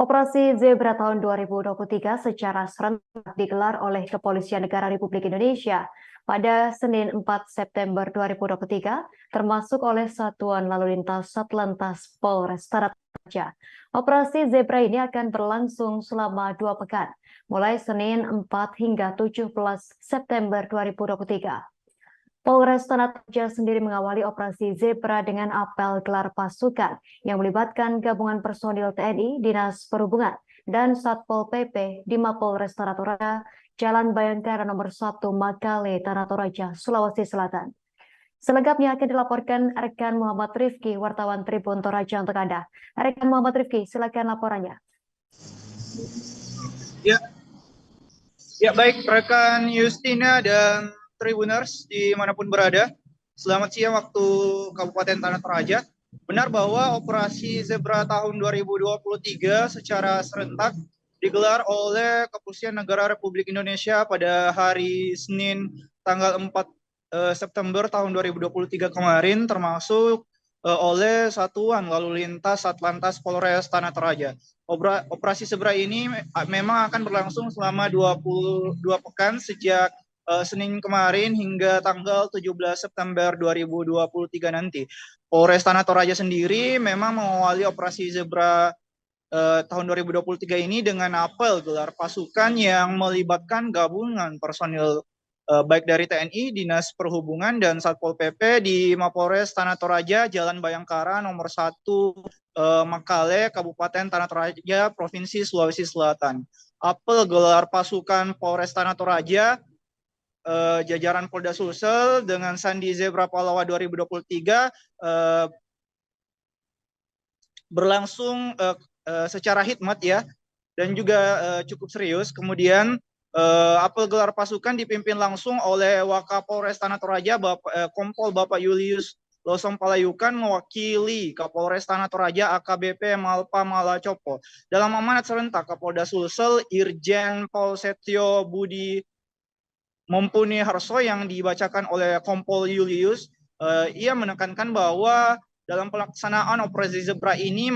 Operasi Zebra tahun 2023 secara serentak digelar oleh Kepolisian Negara Republik Indonesia pada Senin 4 September 2023, termasuk oleh Satuan Lalu Lintas Satlantas Polres Raja. Operasi Zebra ini akan berlangsung selama 2 pekan, mulai Senin 4 hingga 17 September 2023. Polres Tanah Toraja sendiri mengawali operasi Zebra dengan apel gelar pasukan yang melibatkan gabungan personil TNI, Dinas Perhubungan, dan Satpol PP di Mapolres Tanah Toraja, Jalan Bayangkara nomor 1 Makale, Tanah Toraja, Sulawesi Selatan. Selengkapnya akan dilaporkan rekan Muhammad Rifki, wartawan Tribun Toraja untuk Anda. Rekan Muhammad Rifki, silakan laporannya. Ya baik rekan Justina dan Tribuners dimanapun berada. Selamat siang waktu Kabupaten Tanah Toraja. Benar bahwa operasi Zebra tahun 2023 secara serentak digelar oleh Kepolisian Negara Republik Indonesia pada hari Senin tanggal 4 September tahun 2023 kemarin, termasuk oleh Satuan Lalu Lintas Satlantas Polres Tanah Toraja. Operasi Zebra ini memang akan berlangsung selama 22 pekan sejak Senin kemarin hingga tanggal 17 September 2023 nanti. Polres Tanah Toraja sendiri memang mengawali operasi Zebra tahun 2023 ini dengan apel gelar pasukan yang melibatkan gabungan personil baik dari TNI, Dinas Perhubungan, dan Satpol PP di Mapolres Tanah Toraja, Jalan Bayangkara nomor 1 Makale, Kabupaten Tanah Toraja, Provinsi Sulawesi Selatan. Apel gelar pasukan Polres Tanah Toraja, jajaran Polda Sulsel dengan Sandi Zebra Pahlawa 2023 berlangsung secara hikmat ya, dan juga cukup serius. Kemudian apel gelar pasukan dipimpin langsung oleh Wakapolres Tanah Toraja, Kompol Bapak Julius Losong Palayukan, mewakili Kapolres Tanah Toraja AKBP Malpa Malacopo. Dalam amanat serentak Kapolda Sulsel, Irjen Pol Setio Budi Mumpuni Harso yang dibacakan oleh Kompol Julius, ia menekankan bahwa dalam pelaksanaan operasi Zebra ini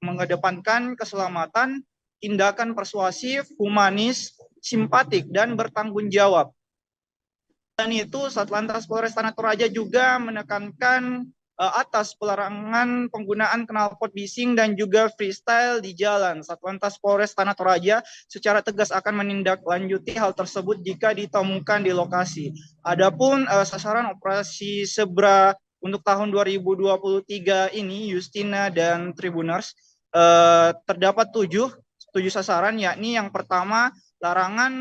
mengedepankan keselamatan, tindakan persuasif, humanis, simpatik, dan bertanggung jawab. Dan itu Satlantas Polres Tanah Toraja juga menekankan atas pelarangan penggunaan knalpot bising dan juga freestyle di jalan. Satlantas Polres Tanah Toraja secara tegas akan menindaklanjuti hal tersebut jika ditemukan di lokasi. Adapun sasaran operasi Zebra untuk tahun 2023 ini, Justina dan Tribuners, terdapat tujuh sasaran, yakni yang pertama, larangan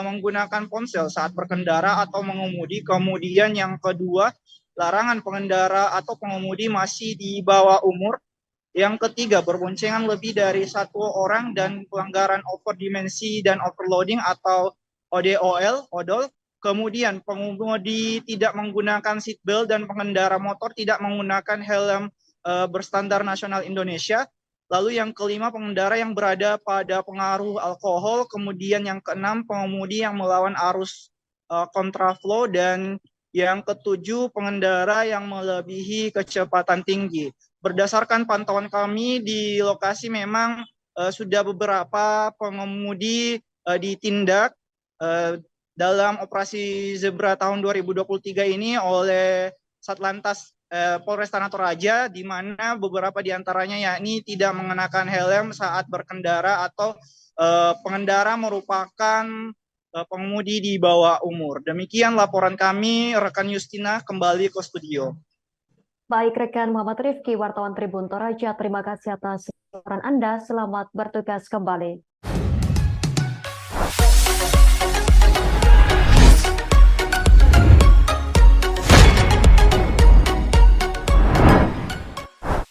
menggunakan ponsel saat berkendara atau mengemudi. Kemudian yang kedua, larangan pengendara atau pengemudi masih di bawah umur. Yang ketiga, berboncengan lebih dari 1 orang dan pelanggaran overdimensi dan overloading atau ODOL. Kemudian pengemudi tidak menggunakan seatbelt dan pengendara motor tidak menggunakan helm berstandar nasional Indonesia. Lalu yang kelima, pengendara yang berada pada pengaruh alkohol. Kemudian yang keenam, pengemudi yang melawan arus kontraflow. Dan yang ketujuh, pengendara yang melebihi kecepatan tinggi. Berdasarkan pantauan kami di lokasi, memang sudah beberapa pengemudi ditindak dalam operasi Zebra tahun 2023 ini oleh Satlantas Polres Tanah Toraja, di mana beberapa diantaranya yakni tidak mengenakan helm saat berkendara atau pengendara merupakan pengemudi di bawah umur. Demikian laporan kami, rekan Justina, kembali ke studio. Baik rekan Muhammad Rifki, wartawan Tribun Toraja, terima kasih atas laporan Anda. Selamat bertugas kembali.